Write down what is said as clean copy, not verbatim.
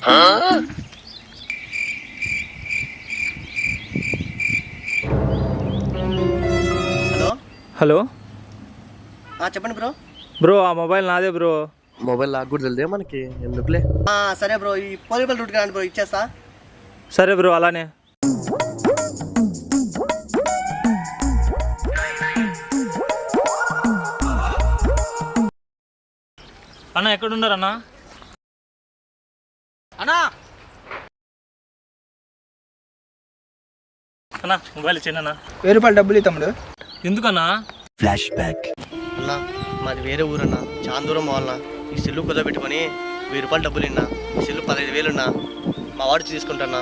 Hello hello చెప్పండి bro. Bro ఆ mobile నాదే బ్రో. మొబైల్ లాక్ కూడా తెలియదే మనకి, ఎందుకులే. సరే బ్రో, ఈ పోలీపల్ రూట్కి రండి బ్రో, ఇచ్చేస్తా. సరే బ్రో అలానే. అన్న ఎక్కడున్నారు అన్న? అన్నా అన్న మొబైల్ ఇచ్చేయండి అన్న. 1000 రూపాయలు డబ్బులు తమ్ముడు. ఎందుకన్నా? Flash back. అన్నా మాది వేరే ఊరన్నా, చాలా దూరం పోవాలన్నా. ఈ సెల్లు కుదరబెట్టుకొని 1000 రూపాయలు డబ్బులు ఇన్నా, ఈ సెల్లు 15,000 ఉన్నా, మా వాడు తీసుకుంటాన్నా.